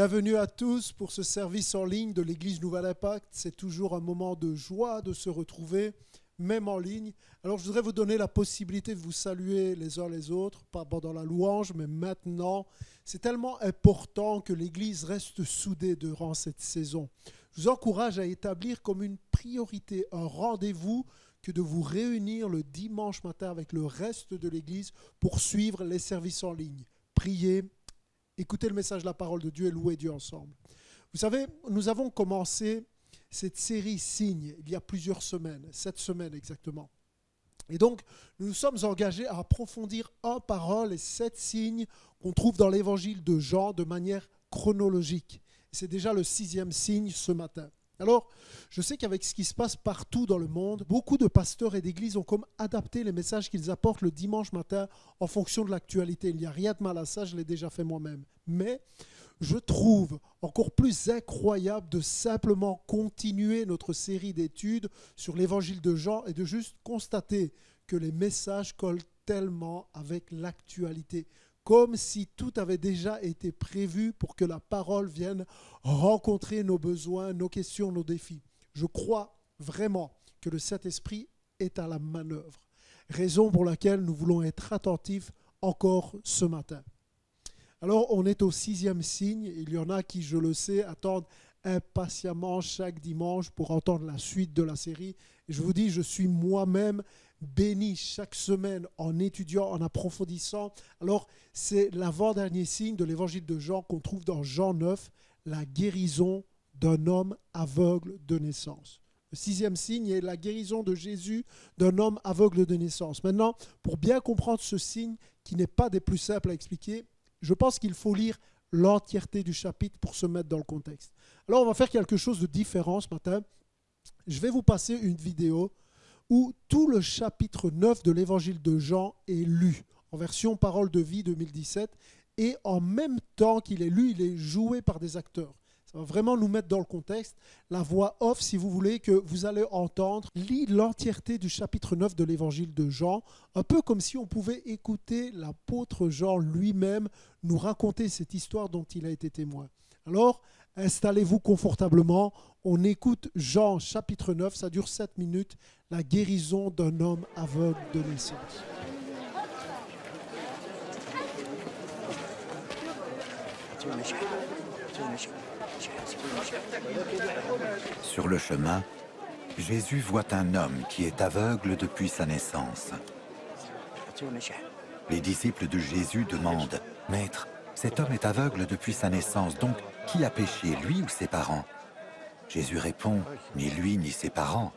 Bienvenue à tous pour ce service en ligne de l'Église Nouvel Impact. C'est toujours un moment de joie de se retrouver, même en ligne. Alors je voudrais vous donner la possibilité de vous saluer les uns les autres, pas pendant la louange, mais maintenant. C'est tellement important que l'Église reste soudée durant cette saison. Je vous encourage à établir comme une priorité, un rendez-vous, que de vous réunir le dimanche matin avec le reste de l'Église pour suivre les services en ligne. Prier, écouter le message de la parole de Dieu et louer Dieu ensemble. Vous savez, nous avons commencé cette série Signes il y a plusieurs semaines, 7 semaines exactement. Et donc, nous nous sommes engagés à approfondir un par un les 7 signes qu'on trouve dans l'évangile de Jean de manière chronologique. C'est déjà le 6e signe ce matin. Alors, je sais qu'avec ce qui se passe partout dans le monde, beaucoup de pasteurs et d'églises ont comme adapté les messages qu'ils apportent le dimanche matin en fonction de l'actualité. Il n'y a rien de mal à ça, je l'ai déjà fait moi-même. Mais je trouve encore plus incroyable de simplement continuer notre série d'études sur l'évangile de Jean et de juste constater que les messages collent tellement avec l'actualité. Comme si tout avait déjà été prévu pour que la parole vienne rencontrer nos besoins, nos questions, nos défis. Je crois vraiment que le Saint-Esprit est à la manœuvre. Raison pour laquelle nous voulons être attentifs encore ce matin. Alors, on est au 6e signe. Il y en a qui, je le sais, attendent impatiemment chaque dimanche pour entendre la suite de la série. Et je vous dis, je suis moi-même béni chaque semaine en étudiant, en approfondissant. Alors, c'est l'avant-dernier signe de l'évangile de Jean qu'on trouve dans Jean 9, la guérison d'un homme aveugle de naissance. Le 6e signe est la guérison de Jésus d'un homme aveugle de naissance. Maintenant, pour bien comprendre ce signe, qui n'est pas des plus simples à expliquer, je pense qu'il faut lire l'entièreté du chapitre pour se mettre dans le contexte. Alors, on va faire quelque chose de différent ce matin. Je vais vous passer une vidéo où tout le chapitre 9 de l'évangile de Jean est lu, en version Parole de vie 2017, et en même temps qu'il est lu, il est joué par des acteurs. Ça va vraiment nous mettre dans le contexte. La voix off, si vous voulez, que vous allez entendre, lit l'entièreté du chapitre 9 de l'évangile de Jean, un peu comme si on pouvait écouter l'apôtre Jean lui-même nous raconter cette histoire dont il a été témoin. Alors, installez-vous confortablement, on écoute Jean chapitre 9, ça dure 7 minutes, la guérison d'un homme aveugle de naissance. Sur le chemin, Jésus voit un homme qui est aveugle depuis sa naissance. Les disciples de Jésus demandent « Maître, cet homme est aveugle depuis sa naissance, donc qui a péché, lui ou ses parents ?» Jésus répond « Ni lui ni ses parents. »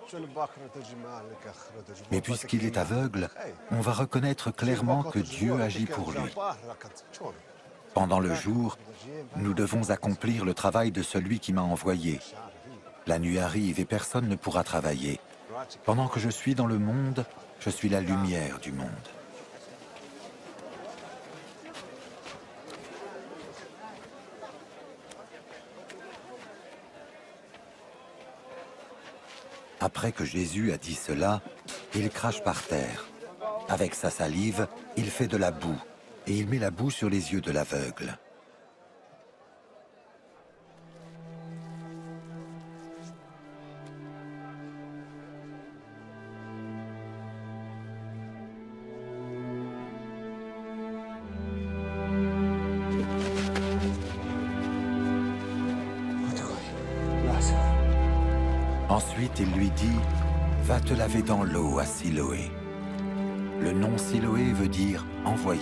Mais puisqu'il est aveugle, on va reconnaître clairement que Dieu agit pour lui. Pendant le jour, nous devons accomplir le travail de celui qui m'a envoyé. La nuit arrive et personne ne pourra travailler. Pendant que je suis dans le monde, je suis la lumière du monde. Après que Jésus a dit cela, il crache par terre. Avec sa salive, il fait de la boue, et il met la boue sur les yeux de l'aveugle. Ensuite, il lui dit « Va te laver dans l'eau à Siloé ». Le nom Siloé veut dire « envoyé ».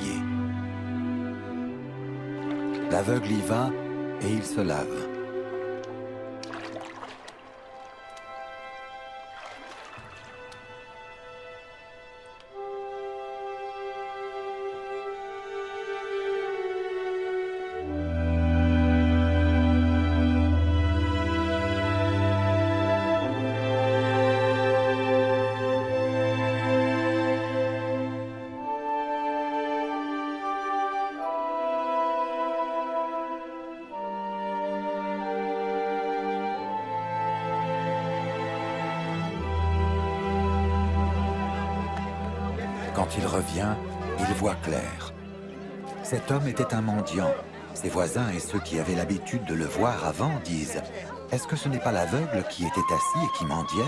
L'aveugle y va et il se lave. Quand il revient, il voit clair. Cet homme était un mendiant. Ses voisins et ceux qui avaient l'habitude de le voir avant disent « Est-ce que ce n'est pas l'aveugle qui était assis et qui mendiait ?»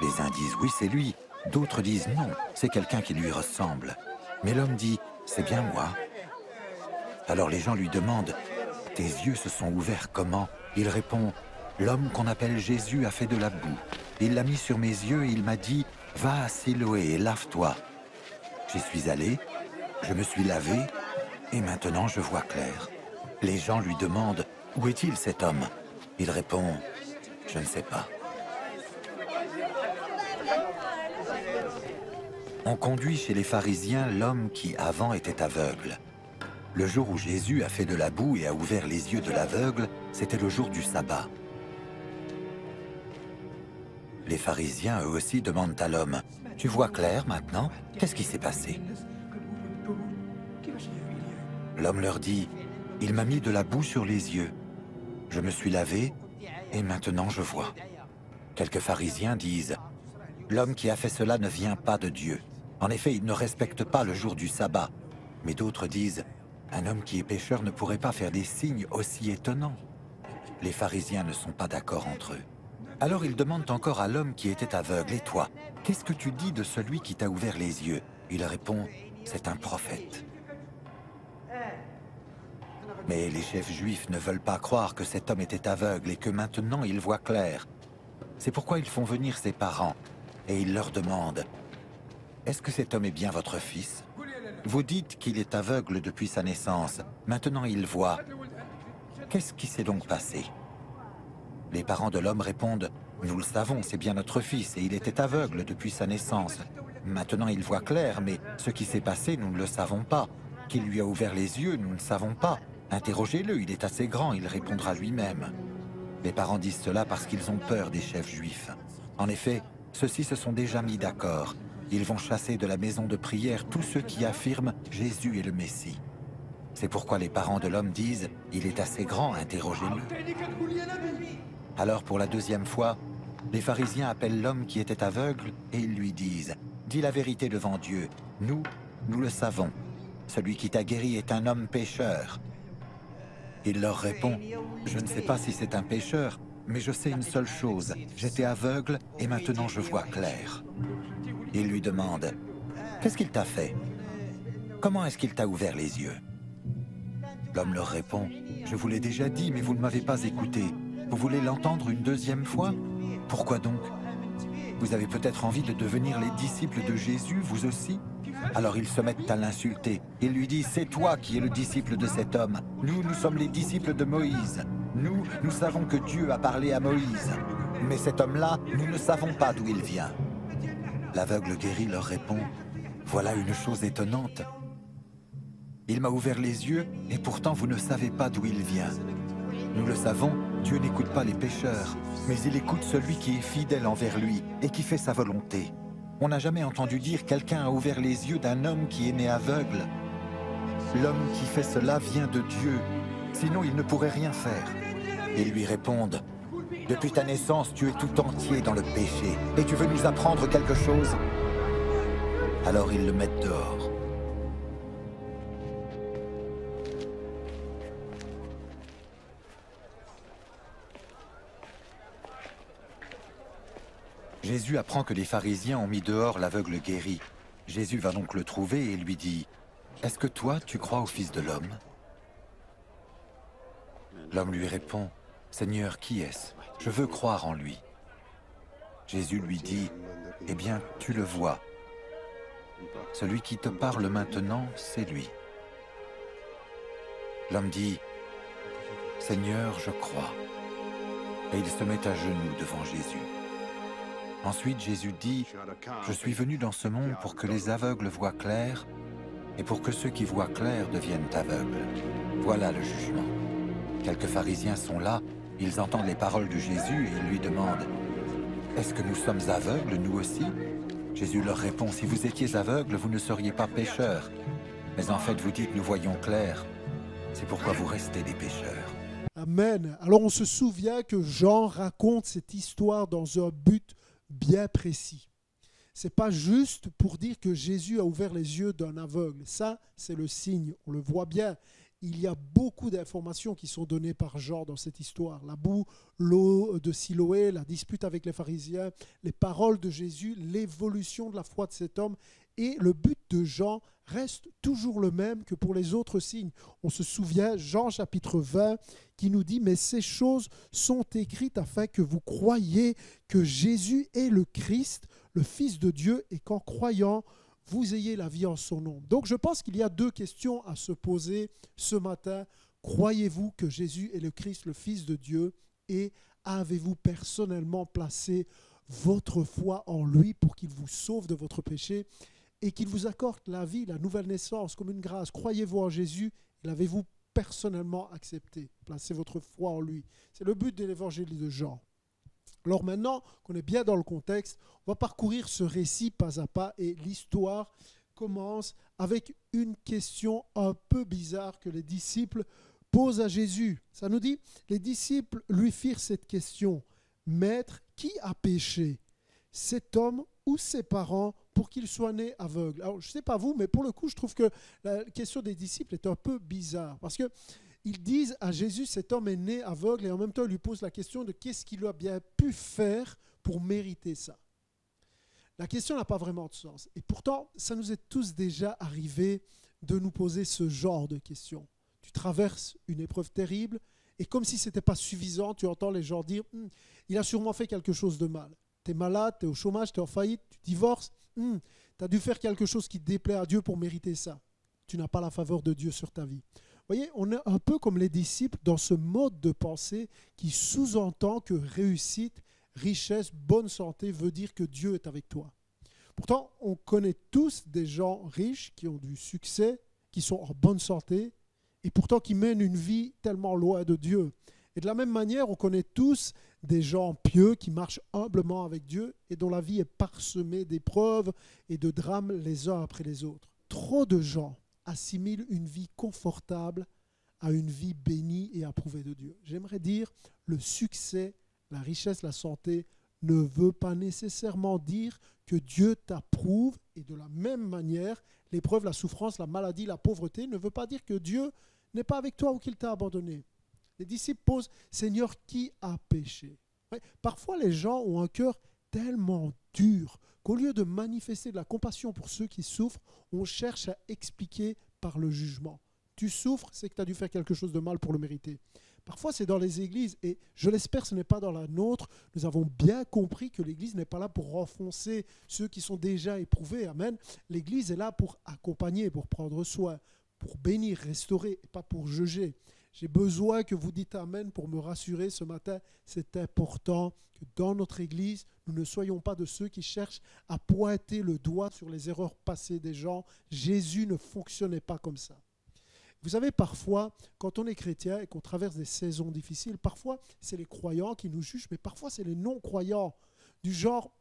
Les uns disent « Oui, c'est lui ». D'autres disent « Non, c'est quelqu'un qui lui ressemble ». Mais l'homme dit « C'est bien moi ». Alors les gens lui demandent « Tes yeux se sont ouverts comment ?» Il répond « L'homme qu'on appelle Jésus a fait de la boue. Il l'a mis sur mes yeux et il m'a dit « Va à Siloé et lave-toi ». J'y suis allé, je me suis lavé et maintenant je vois clair. Les gens lui demandent « Où est-il cet homme ?» Il répond « Je ne sais pas ». On conduit chez les pharisiens l'homme qui avant était aveugle. Le jour où Jésus a fait de la boue et a ouvert les yeux de l'aveugle, c'était le jour du sabbat. Les pharisiens, eux aussi, demandent à l'homme « Tu vois clair maintenant? Qu'est-ce qui s'est passé ?» L'homme leur dit « Il m'a mis de la boue sur les yeux. Je me suis lavé et maintenant je vois. » Quelques pharisiens disent « L'homme qui a fait cela ne vient pas de Dieu. En effet, il ne respecte pas le jour du sabbat. » Mais d'autres disent « Un homme qui est pécheur ne pourrait pas faire des signes aussi étonnants. » Les pharisiens ne sont pas d'accord entre eux. Alors ils demandent encore à l'homme qui était aveugle « Et toi, qu'est-ce que tu dis de celui qui t'a ouvert les yeux ?» Il répond « C'est un prophète. » Mais les chefs juifs ne veulent pas croire que cet homme était aveugle et que maintenant il voit clair. C'est pourquoi ils font venir ses parents et ils leur demandent « Est-ce que cet homme est bien votre fils? Vous dites qu'il est aveugle depuis sa naissance. Maintenant il voit. Qu'est-ce qui s'est donc passé ?» Les parents de l'homme répondent « Nous le savons, c'est bien notre fils et il était aveugle depuis sa naissance. Maintenant il voit clair, mais ce qui s'est passé, nous ne le savons pas. Qui lui a ouvert les yeux, nous ne savons pas. Interrogez-le, il est assez grand, il répondra lui-même. » Les parents disent cela parce qu'ils ont peur des chefs juifs. En effet, ceux-ci se sont déjà mis d'accord. Ils vont chasser de la maison de prière tous ceux qui affirment « Jésus est le Messie ». C'est pourquoi les parents de l'homme disent « Il est assez grand, interrogez-le. » Alors pour la deuxième fois, les pharisiens appellent l'homme qui était aveugle et ils lui disent « Dis la vérité devant Dieu, nous le savons. Celui qui t'a guéri est un homme pécheur. » Il leur répond « Je ne sais pas si c'est un pécheur, mais je sais une seule chose, j'étais aveugle et maintenant je vois clair. » Il lui demande « Qu'est-ce qu'il t'a fait? Comment est-ce qu'il t'a ouvert les yeux ?» L'homme leur répond « Je vous l'ai déjà dit, mais vous ne m'avez pas écouté. Vous voulez l'entendre une deuxième fois? Pourquoi donc? Vous avez peut-être envie de devenir les disciples de Jésus, vous aussi? » Alors ils se mettent à l'insulter. Ils lui disent « C'est toi qui es le disciple de cet homme. Nous sommes les disciples de Moïse. Nous savons que Dieu a parlé à Moïse. Mais cet homme-là, nous ne savons pas d'où il vient. » L'aveugle guéri leur répond « Voilà une chose étonnante. Il m'a ouvert les yeux et pourtant vous ne savez pas d'où il vient. Nous le savons, Dieu n'écoute pas les pécheurs, mais il écoute celui qui est fidèle envers lui et qui fait sa volonté. On n'a jamais entendu dire quelqu'un a ouvert les yeux d'un homme qui est né aveugle. L'homme qui fait cela vient de Dieu, sinon il ne pourrait rien faire. » Ils lui répondent « Depuis ta naissance, tu es tout entier dans le péché, et tu veux nous apprendre quelque chose ?» Alors ils le mettent dehors. Jésus apprend que les pharisiens ont mis dehors l'aveugle guéri. Jésus va donc le trouver et lui dit « Est-ce que toi, tu crois au Fils de l'homme » L'homme lui répond « Seigneur, qui est-ce? Je veux croire en lui. » Jésus lui dit « Eh bien, tu le vois. Celui qui te parle maintenant, c'est lui. » L'homme dit « Seigneur, je crois. » Et il se met à genoux devant Jésus. Ensuite, Jésus dit « Je suis venu dans ce monde pour que les aveugles voient clair et pour que ceux qui voient clair deviennent aveugles. Voilà le jugement. » Quelques pharisiens sont là, ils entendent les paroles de Jésus et ils lui demandent « Est-ce que nous sommes aveugles, nous aussi ?» Jésus leur répond « Si vous étiez aveugles, vous ne seriez pas pécheurs. Mais en fait, vous dites « Nous voyons clair. » C'est pourquoi vous restez des pécheurs. Amen. Alors on se souvient que Jean raconte cette histoire dans un but bien précis. C'est pas juste pour dire que Jésus a ouvert les yeux d'un aveugle. Ça, c'est le signe, on le voit bien. il y a beaucoup d'informations qui sont données par Jean dans cette histoire. La boue, l'eau de Siloé, la dispute avec les pharisiens, les paroles de Jésus, l'évolution de la foi de cet homme. Et le but de Jean reste toujours le même que pour les autres signes. On se souvient, Jean chapitre 20, qui nous dit « Mais ces choses sont écrites afin que vous croyiez que Jésus est le Christ, le Fils de Dieu, et qu'en croyant, vous ayez la vie en son nom. » Donc je pense qu'il y a deux questions à se poser ce matin. Croyez-vous que Jésus est le Christ, le Fils de Dieu, et avez-vous personnellement placé votre foi en lui pour qu'il vous sauve de votre péché et qu'il vous accorde la vie, la nouvelle naissance comme une grâce? Croyez-vous en Jésus et l'avez-vous personnellement accepté? Placez votre foi en lui. C'est le but de l'évangile de Jean. Alors maintenant qu'on est bien dans le contexte, on va parcourir ce récit pas à pas et l'histoire commence avec une question un peu bizarre que les disciples posent à Jésus. Ça nous dit, les disciples lui firent cette question: « Maître, qui a péché, cet homme ou ses parents, pour qu'il soit né aveugle ?» Alors je ne sais pas vous, mais pour le coup, je trouve que la question des disciples est un peu bizarre parce que ils disent à Jésus, cet homme est né aveugle, et en même temps, ils lui posent la question de qu'est-ce qu'il a bien pu faire pour mériter ça. La question n'a pas vraiment de sens. Et pourtant, ça nous est tous déjà arrivé de nous poser ce genre de questions. Tu traverses une épreuve terrible, et comme si ce n'était pas suffisant, tu entends les gens dire il a sûrement fait quelque chose de mal. Tu es malade, tu es au chômage, tu es en faillite, tu divorces, tu as dû faire quelque chose qui déplaît à Dieu pour mériter ça. Tu n'as pas la faveur de Dieu sur ta vie. Vous voyez, on est un peu comme les disciples dans ce mode de pensée qui sous-entend que réussite, richesse, bonne santé veut dire que Dieu est avec toi. Pourtant, on connaît tous des gens riches qui ont du succès, qui sont en bonne santé et pourtant qui mènent une vie tellement loin de Dieu. Et de la même manière, on connaît tous des gens pieux qui marchent humblement avec Dieu et dont la vie est parsemée d'épreuves et de drames les uns après les autres. Trop de gens assimile une vie confortable à une vie bénie et approuvée de Dieu. J'aimerais dire, le succès, la richesse, la santé ne veut pas nécessairement dire que Dieu t'approuve, et de la même manière, l'épreuve, la souffrance, la maladie, la pauvreté ne veut pas dire que Dieu n'est pas avec toi ou qu'il t'a abandonné. Les disciples posent, Seigneur, qui a péché? Ouais, parfois les gens ont un cœur tellement dur qu'au lieu de manifester de la compassion pour ceux qui souffrent, on cherche à expliquer par le jugement. Tu souffres, c'est que tu as dû faire quelque chose de mal pour le mériter. Parfois, c'est dans les églises, et je l'espère, ce n'est pas dans la nôtre. Nous avons bien compris que l'Église n'est pas là pour renfoncer ceux qui sont déjà éprouvés. Amen. L'Église est là pour accompagner, pour prendre soin, pour bénir, restaurer, et pas pour juger. J'ai besoin que vous dites Amen pour me rassurer ce matin. C'est important que dans notre Église, nous ne soyons pas de ceux qui cherchent à pointer le doigt sur les erreurs passées des gens. Jésus ne fonctionnait pas comme ça. Vous savez, parfois, quand on est chrétien et qu'on traverse des saisons difficiles, parfois c'est les croyants qui nous jugent, mais parfois c'est les non-croyants. Du genre,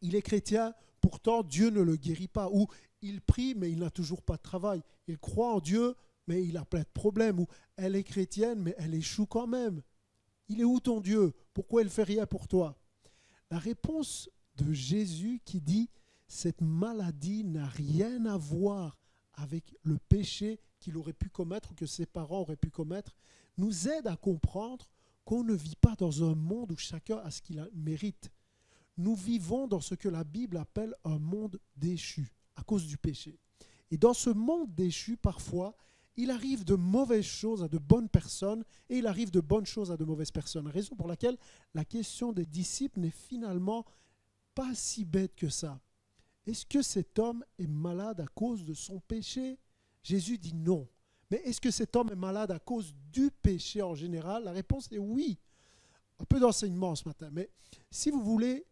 il est chrétien, pourtant Dieu ne le guérit pas. Ou il prie, mais il n'a toujours pas de travail. Il croit en Dieu, mais il a plein de problèmes. Ou elle est chrétienne, mais elle échoue quand même. Il est où ton Dieu? Pourquoi il ne fait rien pour toi? La réponse de Jésus qui dit « Cette maladie n'a rien à voir avec le péché qu'il aurait pu commettre ou que ses parents auraient pu commettre » nous aide à comprendre qu'on ne vit pas dans un monde où chacun a ce qu'il mérite. Nous vivons dans ce que la Bible appelle un monde déchu à cause du péché. Et dans ce monde déchu, parfois, il arrive de mauvaises choses à de bonnes personnes et il arrive de bonnes choses à de mauvaises personnes. Raison pour laquelle la question des disciples n'est finalement pas si bête que ça. Est-ce que cet homme est malade à cause de son péché? Jésus dit non. Mais est-ce que cet homme est malade à cause du péché en général? La réponse est oui. Un peu d'enseignement ce matin, mais si vous voulez,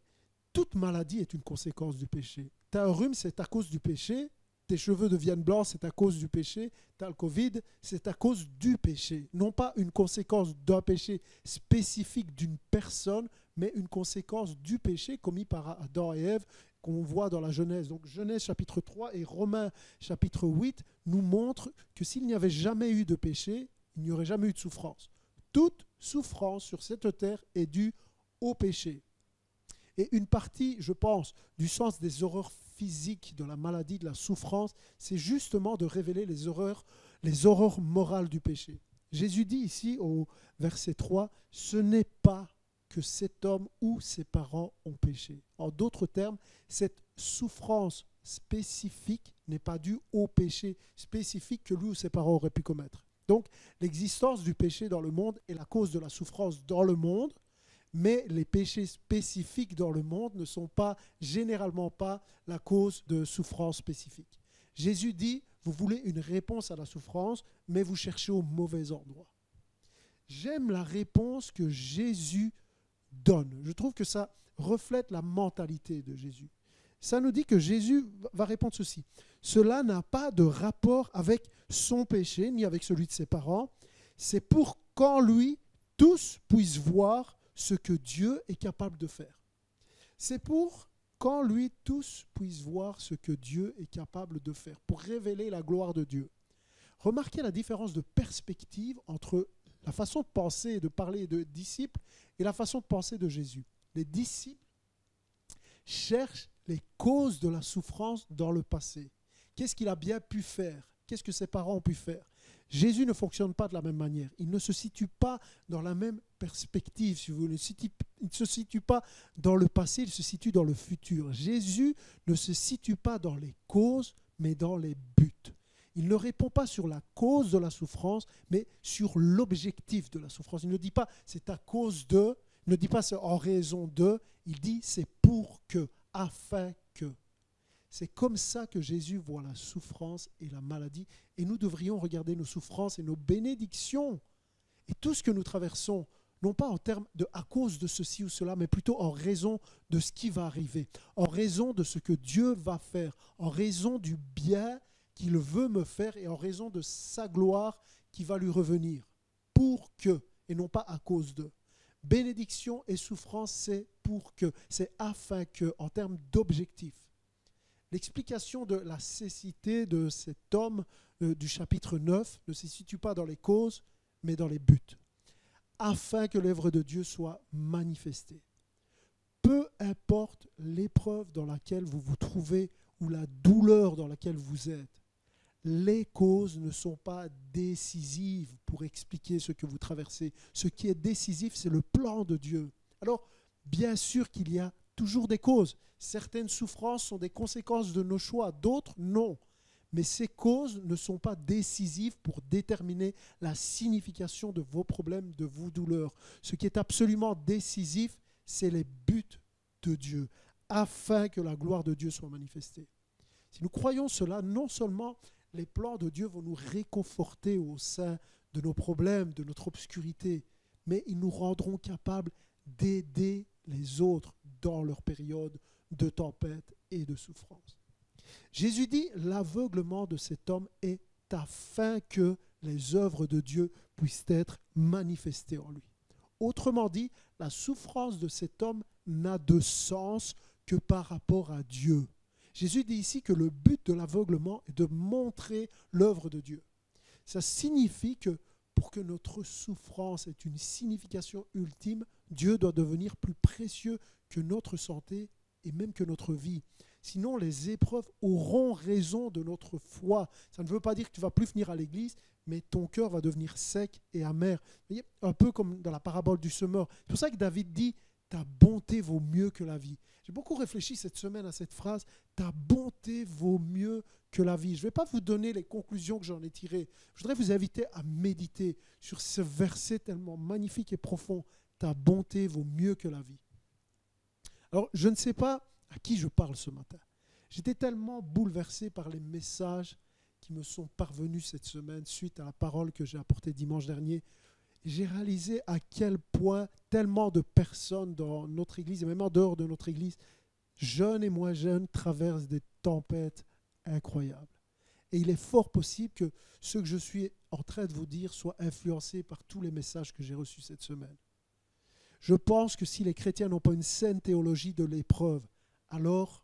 toute maladie est une conséquence du péché. Tu as un rhume, c'est à cause du péché. Tes cheveux deviennent blancs, c'est à cause du péché. Tu as le Covid, c'est à cause du péché. Non pas une conséquence d'un péché spécifique d'une personne, mais une conséquence du péché commis par Adam et Ève qu'on voit dans la Genèse. Donc Genèse chapitre 3 et Romains chapitre 8 nous montrent que s'il n'y avait jamais eu de péché, il n'y aurait jamais eu de souffrance. Toute souffrance sur cette terre est due au péché. Et une partie, je pense, du sens des horreurs physiques, de la maladie, de la souffrance, c'est justement de révéler les horreurs, les horreurs morales du péché. Jésus dit ici au verset 3, « Ce n'est pas que cet homme ou ses parents ont péché. » En d'autres termes, cette souffrance spécifique n'est pas due au péché spécifique que lui ou ses parents auraient pu commettre. Donc, l'existence du péché dans le monde est la cause de la souffrance dans le monde, mais les péchés spécifiques dans le monde ne sont pas, généralement pas, la cause de souffrance spécifique. Jésus dit, vous voulez une réponse à la souffrance, mais vous cherchez au mauvais endroit. J'aime la réponse que Jésus donne. Je trouve que ça reflète la mentalité de Jésus. Ça nous dit que Jésus va répondre ceci. Cela n'a pas de rapport avec son péché, ni avec celui de ses parents. C'est pour qu'en lui, tous puissent voir ce que Dieu est capable de faire. C'est pour qu'en lui, tous puissent voir ce que Dieu est capable de faire, pour révéler la gloire de Dieu. Remarquez la différence de perspective entre la façon de penser et de parler de disciples et la façon de penser de Jésus. Les disciples cherchent les causes de la souffrance dans le passé. Qu'est-ce qu'il a bien pu faire? Qu'est-ce que ses parents ont pu faire? Jésus ne fonctionne pas de la même manière. Il ne se situe pas dans la même perspective, si vous voulez. Il ne se situe pas dans le passé, il se situe dans le futur. Jésus ne se situe pas dans les causes, mais dans les buts. Il ne répond pas sur la cause de la souffrance, mais sur l'objectif de la souffrance. Il ne dit pas c'est à cause de, il ne dit pas c'est en raison de, il dit c'est pour que, afin que. C'est comme ça que Jésus voit la souffrance et la maladie. Et nous devrions regarder nos souffrances et nos bénédictions et tout ce que nous traversons, non pas en termes de à cause de ceci ou cela, mais plutôt en raison de ce qui va arriver, en raison de ce que Dieu va faire, en raison du bien qu'il veut me faire et en raison de sa gloire qui va lui revenir. Pour que, et non pas à cause de. Bénédiction et souffrance, c'est pour que, c'est afin que, en termes d'objectif. L'explication de la cécité de cet homme du chapitre 9 ne se situe pas dans les causes, mais dans les buts, afin que l'œuvre de Dieu soit manifestée. Peu importe l'épreuve dans laquelle vous vous trouvez ou la douleur dans laquelle vous êtes, les causes ne sont pas décisives pour expliquer ce que vous traversez. Ce qui est décisif, c'est le plan de Dieu. Alors, bien sûr qu'il y a toujours des causes. Certaines souffrances sont des conséquences de nos choix, d'autres non. Mais ces causes ne sont pas décisives pour déterminer la signification de vos problèmes, de vos douleurs. Ce qui est absolument décisif, c'est les buts de Dieu, afin que la gloire de Dieu soit manifestée. Si nous croyons cela, non seulement les plans de Dieu vont nous réconforter au sein de nos problèmes, de notre obscurité, mais ils nous rendront capables d'aider les autres dans leur période de tempête et de souffrance. Jésus dit, l'aveuglement de cet homme est afin que les œuvres de Dieu puissent être manifestées en lui. Autrement dit, la souffrance de cet homme n'a de sens que par rapport à Dieu. Jésus dit ici que le but de l'aveuglement est de montrer l'œuvre de Dieu. Ça signifie que pour que notre souffrance ait une signification ultime, Dieu doit devenir plus précieux que notre santé et même que notre vie. Sinon, les épreuves auront raison de notre foi. Ça ne veut pas dire que tu ne vas plus venir à l'église, mais ton cœur va devenir sec et amer. Vous voyez, un peu comme dans la parabole du semeur. C'est pour ça que David dit « ta bonté vaut mieux que la vie ». J'ai beaucoup réfléchi cette semaine à cette phrase « ta bonté vaut mieux que la vie ». Je ne vais pas vous donner les conclusions que j'en ai tirées. Je voudrais vous inviter à méditer sur ce verset tellement magnifique et profond. « Ta bonté vaut mieux que la vie ». Alors, je ne sais pas à qui je parle ce matin. J'étais tellement bouleversé par les messages qui me sont parvenus cette semaine suite à la parole que j'ai apportée dimanche dernier. J'ai réalisé à quel point tellement de personnes dans notre église et même en dehors de notre église, jeunes et moins jeunes, traversent des tempêtes incroyables. Et il est fort possible que ce que je suis en train de vous dire soit influencé par tous les messages que j'ai reçus cette semaine. Je pense que si les chrétiens n'ont pas une saine théologie de l'épreuve, alors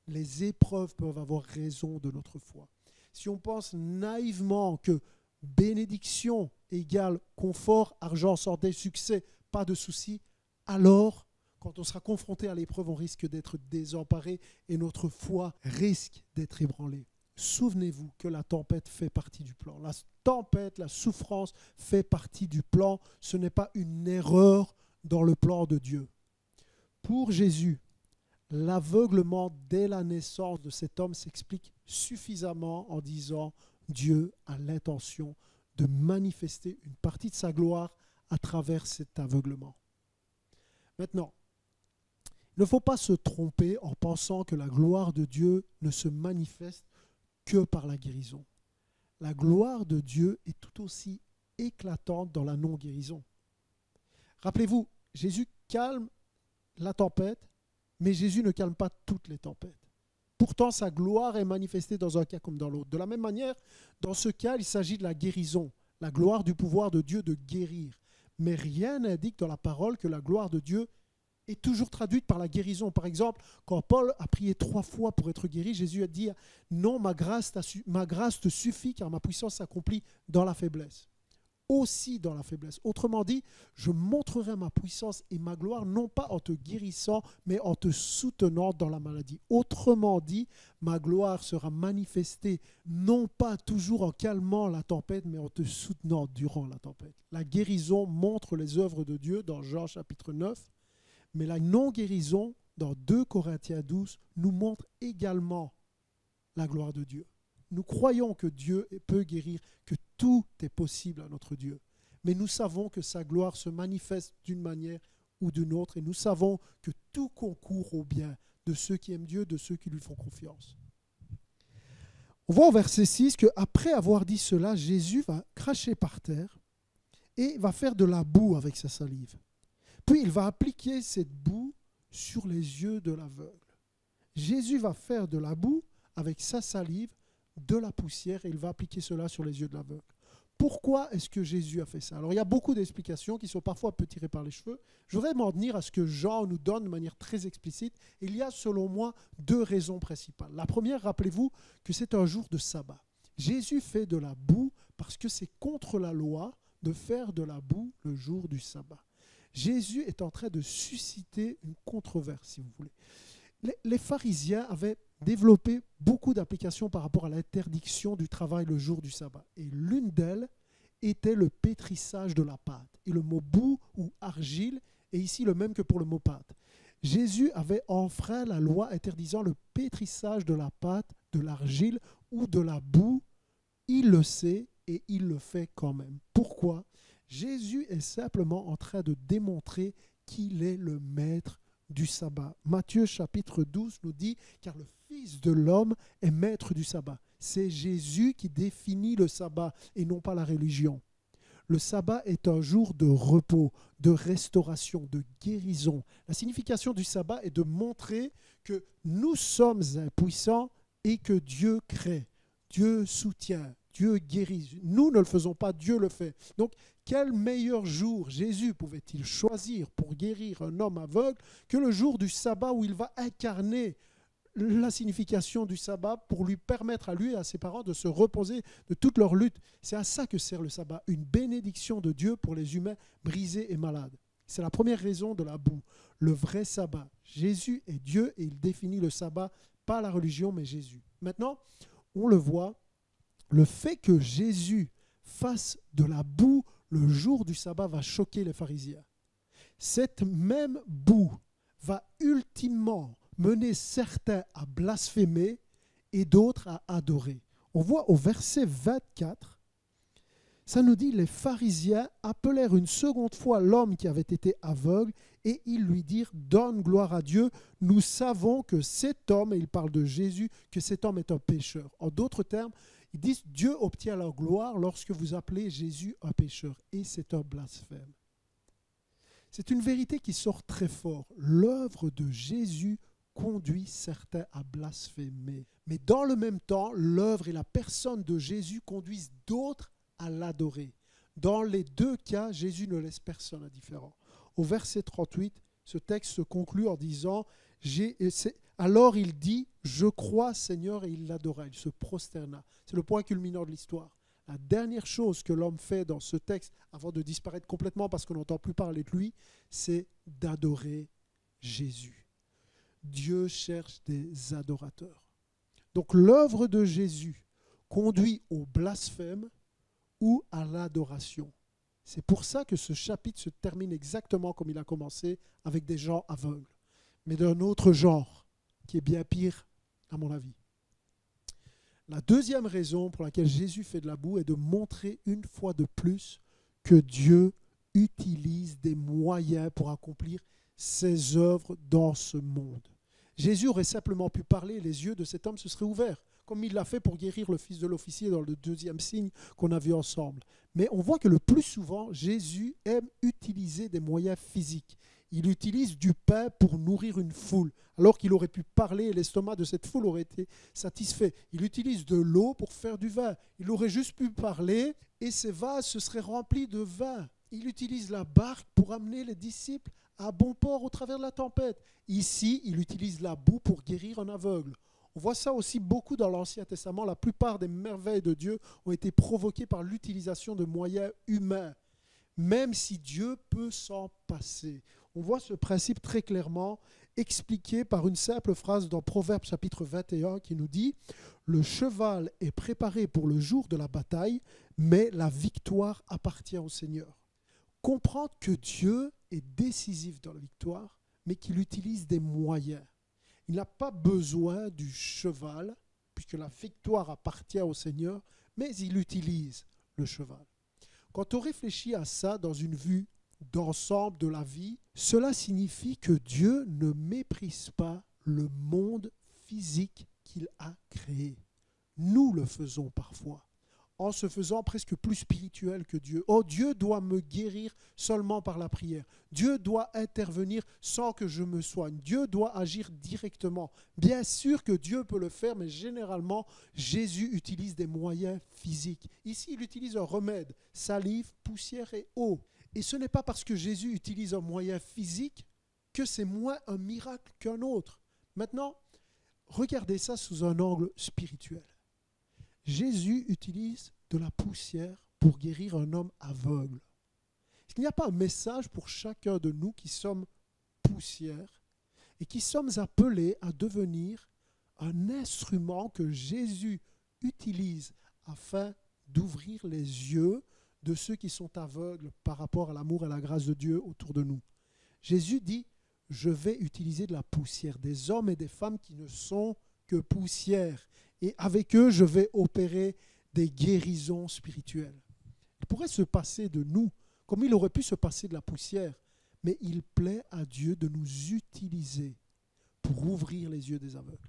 les épreuves peuvent avoir raison de notre foi. Si on pense naïvement que bénédiction égale confort, argent, santé, succès, pas de soucis, alors quand on sera confronté à l'épreuve, on risque d'être désemparé et notre foi risque d'être ébranlée. souvenez-vous que la tempête fait partie du plan. La tempête, la souffrance fait partie du plan. Ce n'est pas une erreur dans le plan de Dieu. Pour Jésus, l'aveuglement dès la naissance de cet homme s'explique suffisamment en disant « Dieu a l'intention de manifester une partie de sa gloire à travers cet aveuglement ». Maintenant, il ne faut pas se tromper en pensant que la gloire de Dieu ne se manifeste que par la guérison. La gloire de Dieu est tout aussi éclatante dans la non-guérison. Rappelez-vous, Jésus calme la tempête, mais Jésus ne calme pas toutes les tempêtes. Pourtant, sa gloire est manifestée dans un cas comme dans l'autre. De la même manière, dans ce cas, il s'agit de la guérison, la gloire du pouvoir de Dieu de guérir. Mais rien n'indique dans la parole que la gloire de Dieu est toujours traduite par la guérison. Par exemple, quand Paul a prié 3 fois pour être guéri, Jésus a dit « Non, ma grâce te suffit car ma puissance s'accomplit dans la faiblesse. » Aussi dans la faiblesse. Autrement dit, je montrerai ma puissance et ma gloire non pas en te guérissant, mais en te soutenant dans la maladie. Autrement dit, ma gloire sera manifestée non pas toujours en calmant la tempête, mais en te soutenant durant la tempête. La guérison montre les œuvres de Dieu dans Jean chapitre 9, mais la non-guérison dans 2 Corinthiens 12 nous montre également la gloire de Dieu. Nous croyons que Dieu peut guérir, que tout est possible à notre Dieu. Mais nous savons que sa gloire se manifeste d'une manière ou d'une autre et nous savons que tout concourt au bien de ceux qui aiment Dieu, de ceux qui lui font confiance. On voit au verset 6 qu'après avoir dit cela, Jésus va cracher par terre et va faire de la boue avec sa salive. Puis il va appliquer cette boue sur les yeux de l'aveugle. Jésus va faire de la boue avec sa salive, de la poussière, et il va appliquer cela sur les yeux de l'aveugle. Pourquoi est-ce que Jésus a fait ça? Alors il y a beaucoup d'explications qui sont parfois un peu tirées par les cheveux. Je voudrais m'en tenir à ce que Jean nous donne de manière très explicite. Il y a selon moi 2 raisons principales. La première, rappelez-vous que c'est un jour de sabbat. Jésus fait de la boue parce que c'est contre la loi de faire de la boue le jour du sabbat. Jésus est en train de susciter une controverse, si vous voulez. Les pharisiens avaient développé beaucoup d'applications par rapport à l'interdiction du travail le jour du sabbat. Et l'une d'elles était le pétrissage de la pâte. Et le mot boue ou argile est ici le même que pour le mot pâte. Jésus avait enfreint la loi interdisant le pétrissage de la pâte, de l'argile ou de la boue. Il le sait et il le fait quand même. Pourquoi? Jésus est simplement en train de démontrer qu'il est le maître du sabbat. Matthieu chapitre 12 nous dit « Car le Fils de l'homme est maître du sabbat ». C'est Jésus qui définit le sabbat et non pas la religion. Le sabbat est un jour de repos, de restauration, de guérison. La signification du sabbat est de montrer que nous sommes impuissants et que Dieu crée, Dieu soutient, Dieu guérit. Nous ne le faisons pas, Dieu le fait. Donc, quel meilleur jour Jésus pouvait-il choisir pour guérir un homme aveugle que le jour du sabbat où il va incarner la signification du sabbat pour lui permettre à lui et à ses parents de se reposer de toute leur lutte. C'est à ça que sert le sabbat, une bénédiction de Dieu pour les humains brisés et malades. C'est la première raison de la boue, le vrai sabbat. Jésus est Dieu et il définit le sabbat, pas la religion mais Jésus. Maintenant, on le voit, le fait que Jésus fasse de la boue le jour du sabbat va choquer les pharisiens. Cette même boue va ultimement mener certains à blasphémer et d'autres à adorer. On voit au verset 24, ça nous dit « Les pharisiens appelèrent une seconde fois l'homme qui avait été aveugle et ils lui dirent « Donne gloire à Dieu, nous savons que cet homme, et il parle de Jésus, que cet homme est un pécheur. » En d'autres termes, ils disent « Dieu obtient la gloire lorsque vous appelez Jésus un pécheur. » Et c'est un blasphème. C'est une vérité qui sort très fort. L'œuvre de Jésus conduit certains à blasphémer. Mais dans le même temps, l'œuvre et la personne de Jésus conduisent d'autres à l'adorer. Dans les 2 cas, Jésus ne laisse personne indifférent. Au verset 38, ce texte se conclut en disant « Alors il dit, je crois Seigneur, et il l'adora. » Il se prosterna. C'est le point culminant de l'histoire. La dernière chose que l'homme fait dans ce texte, avant de disparaître complètement parce qu'on n'entend plus parler de lui, c'est d'adorer Jésus. Dieu cherche des adorateurs. Donc l'œuvre de Jésus conduit au blasphème ou à l'adoration. C'est pour ça que ce chapitre se termine exactement comme il a commencé, avec des gens aveugles, mais d'un autre genre, qui est bien pire à mon avis. La deuxième raison pour laquelle Jésus fait de la boue est de montrer une fois de plus que Dieu utilise des moyens pour accomplir ses œuvres dans ce monde. Jésus aurait simplement pu parler, les yeux de cet homme se seraient ouverts, comme il l'a fait pour guérir le fils de l'officier dans le deuxième signe qu'on a vu ensemble. Mais on voit que le plus souvent, Jésus aime utiliser des moyens physiques. Il utilise du pain pour nourrir une foule, alors qu'il aurait pu parler et l'estomac de cette foule aurait été satisfait. Il utilise de l'eau pour faire du vin. Il aurait juste pu parler et ses vases se seraient remplis de vin. Il utilise la barque pour amener les disciples à bon port au travers de la tempête. Ici, il utilise la boue pour guérir un aveugle. On voit ça aussi beaucoup dans l'Ancien Testament. La plupart des merveilles de Dieu ont été provoquées par l'utilisation de moyens humains, même si Dieu peut s'en passer. On voit ce principe très clairement expliqué par une simple phrase dans Proverbes chapitre 21 qui nous dit « Le cheval est préparé pour le jour de la bataille, mais la victoire appartient au Seigneur. » Comprendre que Dieu est décisif dans la victoire, mais qu'il utilise des moyens. Il n'a pas besoin du cheval, puisque la victoire appartient au Seigneur, mais il utilise le cheval. Quand on réfléchit à ça dans une vue d'ensemble de la vie, cela signifie que Dieu ne méprise pas le monde physique qu'il a créé. Nous le faisons parfois, en se faisant presque plus spirituel que Dieu. Oh, Dieu doit me guérir seulement par la prière. Dieu doit intervenir sans que je me soigne. Dieu doit agir directement. Bien sûr que Dieu peut le faire, mais généralement, Jésus utilise des moyens physiques. Ici, il utilise un remède, salive, poussière et eau. Et ce n'est pas parce que Jésus utilise un moyen physique que c'est moins un miracle qu'un autre. Maintenant, regardez ça sous un angle spirituel. Jésus utilise de la poussière pour guérir un homme aveugle. Est-ce qu'il n'y a pas un message pour chacun de nous qui sommes poussière et qui sommes appelés à devenir un instrument que Jésus utilise afin d'ouvrir les yeux de ceux qui sont aveugles par rapport à l'amour et à la grâce de Dieu autour de nous? Jésus dit, je vais utiliser de la poussière, des hommes et des femmes qui ne sont que poussière. Et avec eux, je vais opérer des guérisons spirituelles. Il pourrait se passer de nous, comme il aurait pu se passer de la poussière, mais il plaît à Dieu de nous utiliser pour ouvrir les yeux des aveugles.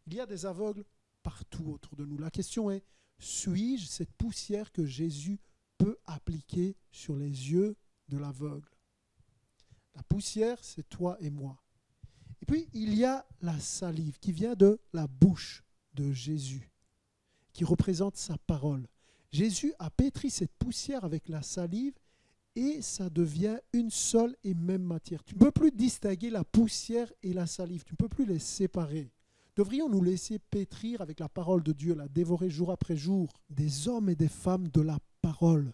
Il y a des aveugles partout autour de nous. La question est, suis-je cette poussière que Jésus peut appliquer sur les yeux de l'aveugle? La poussière, c'est toi et moi. Et puis, il y a la salive qui vient de la bouche de Jésus, qui représente sa parole. Jésus a pétri cette poussière avec la salive et ça devient une seule et même matière. Tu ne peux plus distinguer la poussière et la salive, tu ne peux plus les séparer. Devrions nous laisser pétrir avec la parole de Dieu, la dévorer jour après jour, des hommes et des femmes de la parole.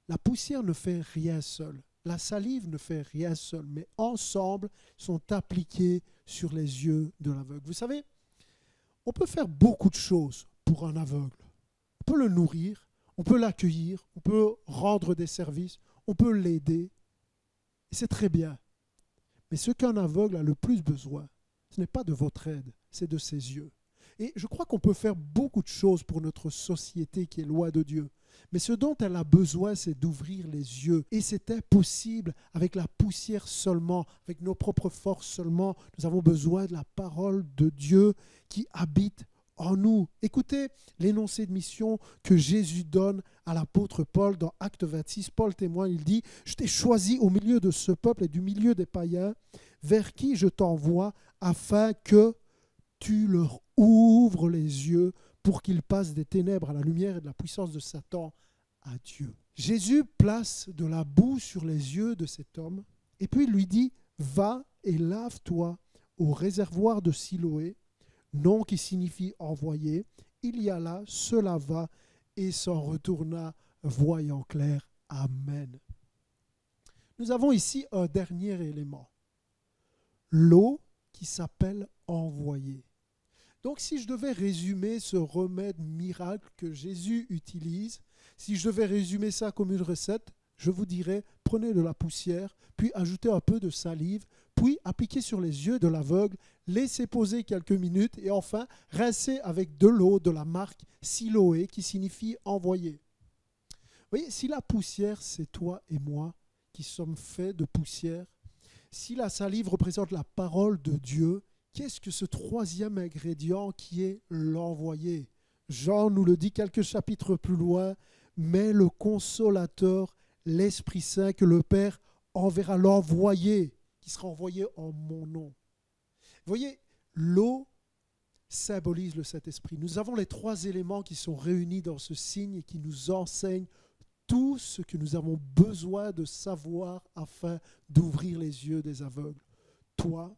La poussière ne fait rien seule, la salive ne fait rien seule, mais ensemble sont appliqués sur les yeux de l'aveugle. Vous savez, on peut faire beaucoup de choses pour un aveugle. On peut le nourrir, on peut l'accueillir, on peut rendre des services, on peut l'aider. Et c'est très bien. Mais ce qu'un aveugle a le plus besoin, ce n'est pas de votre aide, c'est de ses yeux. Et je crois qu'on peut faire beaucoup de choses pour notre société qui est loin de Dieu. Mais ce dont elle a besoin, c'est d'ouvrir les yeux. Et c'est impossible avec la poussière seulement, avec nos propres forces seulement. Nous avons besoin de la parole de Dieu qui habite en nous. Écoutez l'énoncé de mission que Jésus donne à l'apôtre Paul dans Acte 26. Paul témoigne, il dit « Je t'ai choisi au milieu de ce peuple et du milieu des païens, vers qui je t'envoie, afin que tu leur ouvres les yeux pour qu'ils passent des ténèbres à la lumière et de la puissance de Satan à Dieu. » Jésus place de la boue sur les yeux de cet homme et puis il lui dit « Va et lave-toi au réservoir de Siloé », nom qui signifie envoyé. Il y alla, se lava et s'en retourna voyant clair. Amen. Nous avons ici un dernier élément. L'eau qui s'appelle envoyé. Donc si je devais résumer ce remède miracle que Jésus utilise, si je devais résumer ça comme une recette, je vous dirais, prenez de la poussière, puis ajoutez un peu de salive, puis appliquez sur les yeux de l'aveugle, laissez poser quelques minutes et enfin rincez avec de l'eau de la marque Siloé qui signifie envoyer. Vous voyez, si la poussière c'est toi et moi qui sommes faits de poussière, si la salive représente la parole de Dieu, qu'est-ce que ce troisième ingrédient qui est l'envoyé? Jean nous le dit quelques chapitres plus loin, mais le consolateur, l'Esprit Saint que le Père enverra, l'envoyé, qui sera envoyé en mon nom. Vous voyez, l'eau symbolise le Saint-Esprit. Nous avons les trois éléments qui sont réunis dans ce signe et qui nous enseignent tout ce que nous avons besoin de savoir afin d'ouvrir les yeux des aveugles. Toi,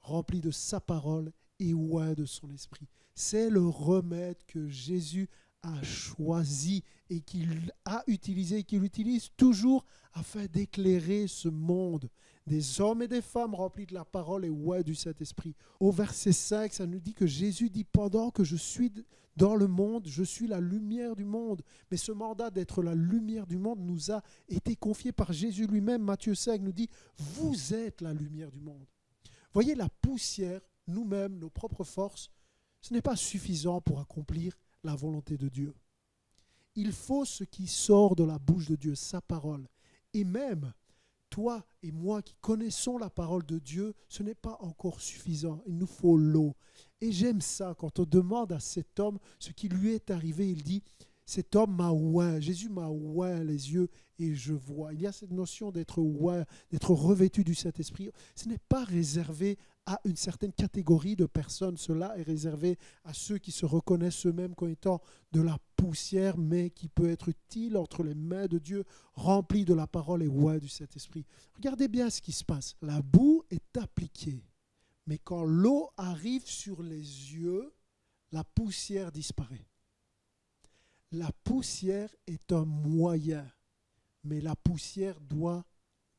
rempli de sa parole et oint de son esprit. C'est le remède que Jésus a choisi et qu'il a utilisé, qu'il utilise toujours afin d'éclairer ce monde. Des hommes et des femmes remplis de la parole et oint du Saint-Esprit. Au verset 5, ça nous dit que Jésus dit « Pendant que je suis dans le monde, je suis la lumière du monde. » Mais ce mandat d'être la lumière du monde nous a été confié par Jésus lui-même. Matthieu 5 nous dit « Vous êtes la lumière du monde. » Voyez, la poussière, nous-mêmes, nos propres forces, ce n'est pas suffisant pour accomplir la volonté de Dieu. Il faut ce qui sort de la bouche de Dieu, sa parole. Et même, toi et moi qui connaissons la parole de Dieu, ce n'est pas encore suffisant. Il nous faut l'eau. Et j'aime ça, quand on demande à cet homme ce qui lui est arrivé, il dit « Cet homme m'a oint, Jésus m'a oint les yeux et je vois. » Il y a cette notion d'être oint, d'être revêtu du Saint-Esprit. Ce n'est pas réservé à une certaine catégorie de personnes. Cela est réservé à ceux qui se reconnaissent eux-mêmes comme étant de la poussière, mais qui peut être utile entre les mains de Dieu, rempli de la parole et oint du Saint-Esprit. Regardez bien ce qui se passe. La boue est appliquée, mais quand l'eau arrive sur les yeux, la poussière disparaît. La poussière est un moyen, mais la poussière doit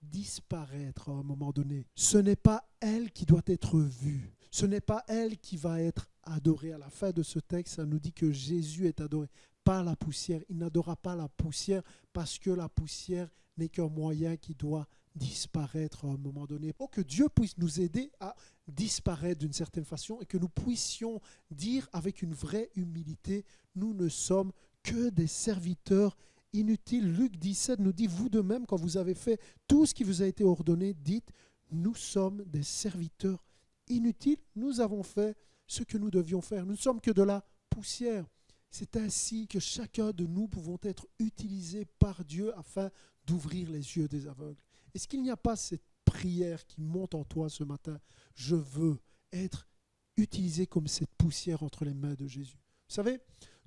disparaître à un moment donné. Ce n'est pas elle qui doit être vue. Ce n'est pas elle qui va être adorée. À la fin de ce texte, ça nous dit que Jésus est adoré, pas la poussière. Il n'adora pas la poussière parce que la poussière n'est qu'un moyen qui doit disparaître à un moment donné. Pour que Dieu puisse nous aider à disparaître d'une certaine façon et que nous puissions dire avec une vraie humilité, nous ne sommes que des serviteurs inutiles. Luc 17 nous dit, vous de même, quand vous avez fait tout ce qui vous a été ordonné, dites, nous sommes des serviteurs inutiles. Nous avons fait ce que nous devions faire. Nous ne sommes que de la poussière. C'est ainsi que chacun de nous pouvons être utilisés par Dieu afin d'ouvrir les yeux des aveugles. Est-ce qu'il n'y a pas cette prière qui monte en toi ce matin? Je veux être utilisé comme cette poussière entre les mains de Jésus. Vous savez,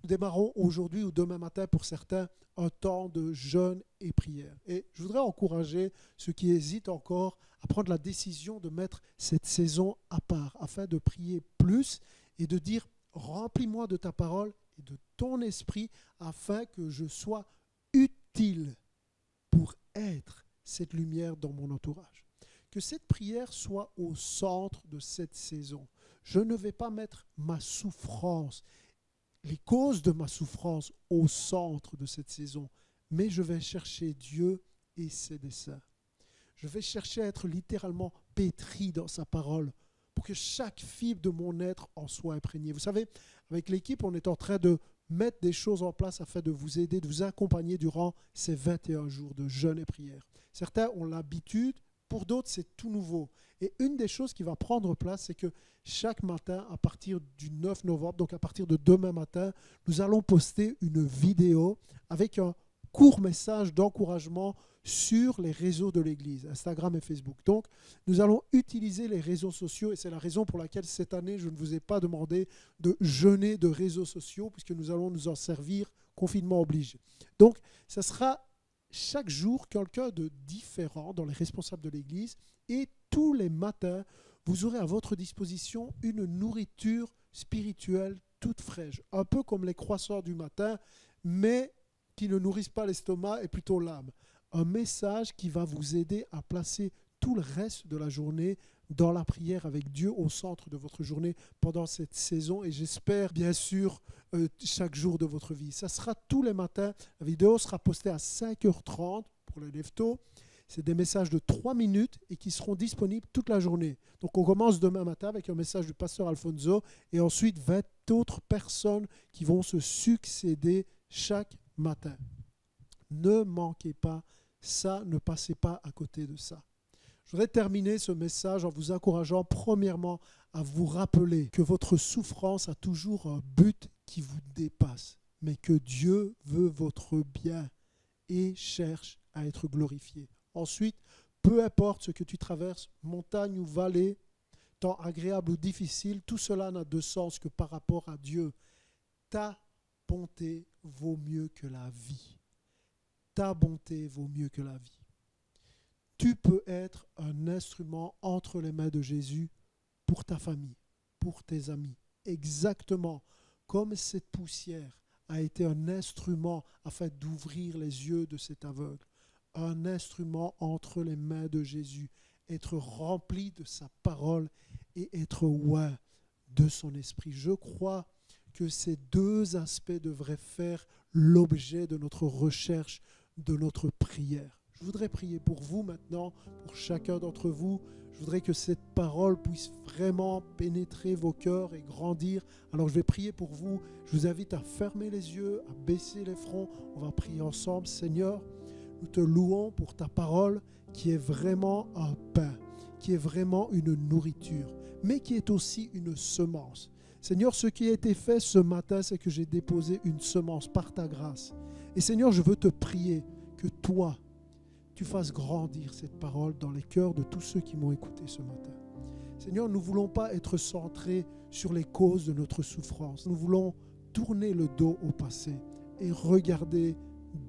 nous démarrons aujourd'hui ou demain matin pour certains un temps de jeûne et prière. Et je voudrais encourager ceux qui hésitent encore à prendre la décision de mettre cette saison à part afin de prier plus et de dire « Remplis-moi de ta parole et de ton esprit afin que je sois utile pour être cette lumière dans mon entourage. » Que cette prière soit au centre de cette saison. Je ne vais pas mettre ma souffrance, les causes de ma souffrance au centre de cette saison, mais je vais chercher Dieu et ses desseins. Je vais chercher à être littéralement pétri dans sa parole pour que chaque fibre de mon être en soit imprégnée. Vous savez, avec l'équipe, on est en train de mettre des choses en place afin de vous aider, de vous accompagner durant ces 21 jours de jeûne et prière. Certains ont l'habitude, pour d'autres, c'est tout nouveau. Et une des choses qui va prendre place, c'est que chaque matin, à partir du 9 novembre, donc à partir de demain matin, nous allons poster une vidéo avec un court message d'encouragement sur les réseaux de l'Église, Instagram et Facebook. Donc, nous allons utiliser les réseaux sociaux et c'est la raison pour laquelle cette année, je ne vous ai pas demandé de jeûner de réseaux sociaux puisque nous allons nous en servir, confinement obligé. Donc, ça sera chaque jour quelqu'un de différent dans les responsables de l'Église et tous les matins, vous aurez à votre disposition une nourriture spirituelle toute fraîche, un peu comme les croissants du matin, mais qui ne nourrissent pas l'estomac et plutôt l'âme. Un message qui va vous aider à placer tout le reste de la journée dans la prière avec Dieu au centre de votre journée pendant cette saison. Et j'espère bien sûr chaque jour de votre vie. Ça sera tous les matins. La vidéo sera postée à 5h30 pour les lève-tôt. C'est des messages de 3 minutes et qui seront disponibles toute la journée. Donc on commence demain matin avec un message du pasteur Alfonso et ensuite 20 autres personnes qui vont se succéder chaque matin. Ne manquez pas ça, ne passez pas à côté de ça. Je voudrais terminer ce message en vous encourageant premièrement à vous rappeler que votre souffrance a toujours un but qui vous dépasse, mais que Dieu veut votre bien et cherche à être glorifié. Ensuite, peu importe ce que tu traverses, montagne ou vallée, temps agréable ou difficile, tout cela n'a de sens que par rapport à Dieu. Ta bonté vaut mieux que la vie. Ta bonté vaut mieux que la vie. Tu peux être un instrument entre les mains de Jésus pour ta famille, pour tes amis, exactement comme cette poussière a été un instrument afin d'ouvrir les yeux de cet aveugle. Un instrument entre les mains de Jésus, être rempli de sa parole et être oint de son esprit. Je crois que ces deux aspects devraient faire l'objet de notre recherche, de notre prière. Je voudrais prier pour vous maintenant, pour chacun d'entre vous. Je voudrais que cette parole puisse vraiment pénétrer vos cœurs et grandir. Alors je vais prier pour vous. Je vous invite à fermer les yeux, à baisser les fronts. On va prier ensemble. Seigneur, nous te louons pour ta parole qui est vraiment un pain, qui est vraiment une nourriture, mais qui est aussi une semence. Seigneur, ce qui a été fait ce matin, c'est que j'ai déposé une semence par ta grâce. Et Seigneur, je veux te prier que toi, tu fasses grandir cette parole dans les cœurs de tous ceux qui m'ont écouté ce matin. Seigneur, nous ne voulons pas être centrés sur les causes de notre souffrance. Nous voulons tourner le dos au passé et regarder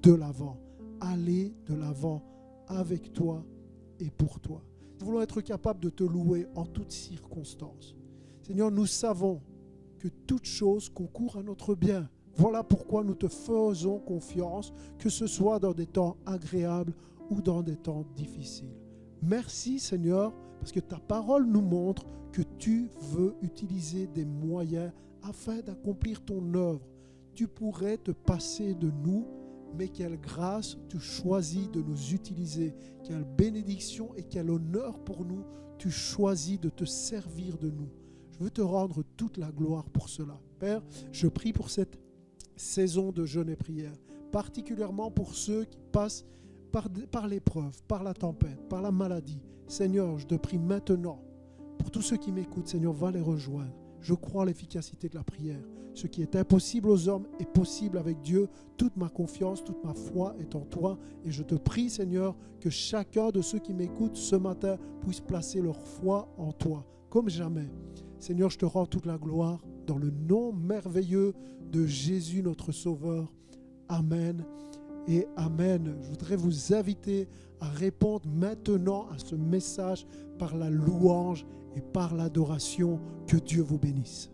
de l'avant. Aller de l'avant avec toi et pour toi. Nous voulons être capables de te louer en toutes circonstances. Seigneur, nous savons que toute chose concourt à notre bien. Voilà pourquoi nous te faisons confiance, que ce soit dans des temps agréables ou dans des temps difficiles. Merci Seigneur, parce que ta parole nous montre que tu veux utiliser des moyens afin d'accomplir ton œuvre. Tu pourrais te passer de nous, mais quelle grâce tu choisis de nous utiliser, quelle bénédiction et quel honneur pour nous, tu choisis de te servir de nous. Je veux te rendre toute la gloire pour cela. Père, je prie pour cette saison de jeûne et prière, particulièrement pour ceux qui passent par l'épreuve, par la tempête, par la maladie. Seigneur, je te prie maintenant, pour tous ceux qui m'écoutent, Seigneur, va les rejoindre. Je crois à l'efficacité de la prière. Ce qui est impossible aux hommes est possible avec Dieu. Toute ma confiance, toute ma foi est en toi. Et je te prie, Seigneur, que chacun de ceux qui m'écoutent ce matin puisse placer leur foi en toi, comme jamais. Seigneur, je te rends toute la gloire dans le nom merveilleux de Jésus, notre Sauveur. Amen et Amen. Je voudrais vous inviter à répondre maintenant à ce message par la louange et par l'adoration. Que Dieu vous bénisse.